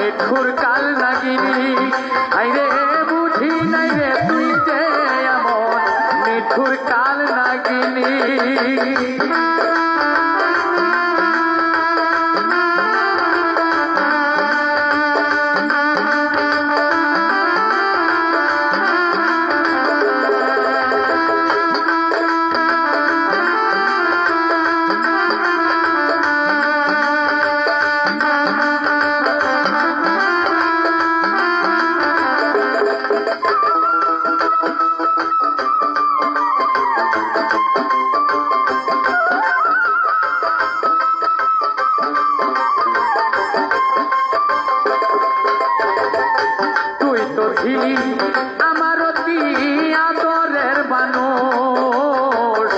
নিঠুর কাল নাগিনী আইরে বুঝি নাই রে তুই যে এমন নিঠুর কাল নাগিনী আমার অতি আদরের মানুষ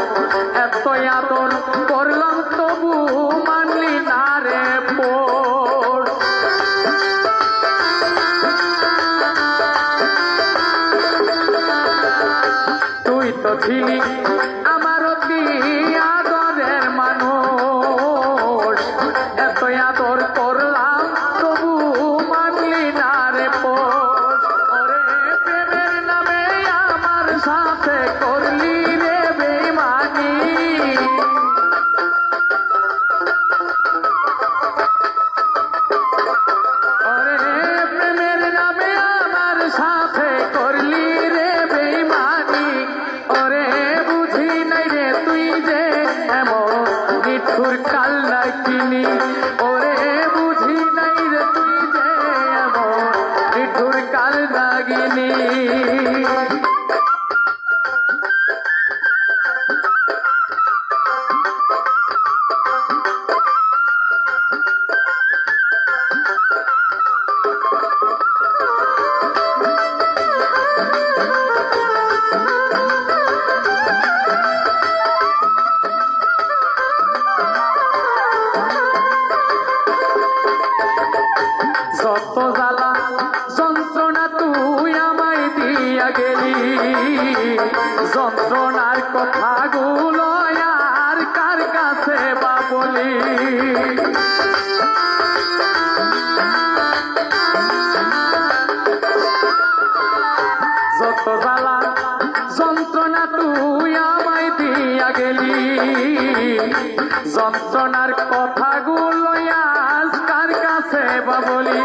এত আদর করলাম তবু মানলি না রে পোষ তুই তো ছিলি আমার অতি আদরের মানুষ এত আদর করলাম তবু মানলি না রে পোষ সাথে করলি রে বেঈমানি ওরে প্রেমের নামে আমার সাথে করলি রে বেঈমানি ওরে বুঝি নাই রে তুই যে এমন নিঠুর কাল নাগিনী ওরে বুঝি নাই রে তুই যে এমন নিঠুর কাল নাগিনী যত জ্বালা যন্ত্রণা তুই আমায় দিয়া গেলি যন্ত্রণার কথাগুলো আর কার কাছে বা বলি যত জ্বালা যন্ত্রণা তুই আমায় দিয়া গেলি যন্ত্রণার কথাগুলো আজ কার কাছে বা বলি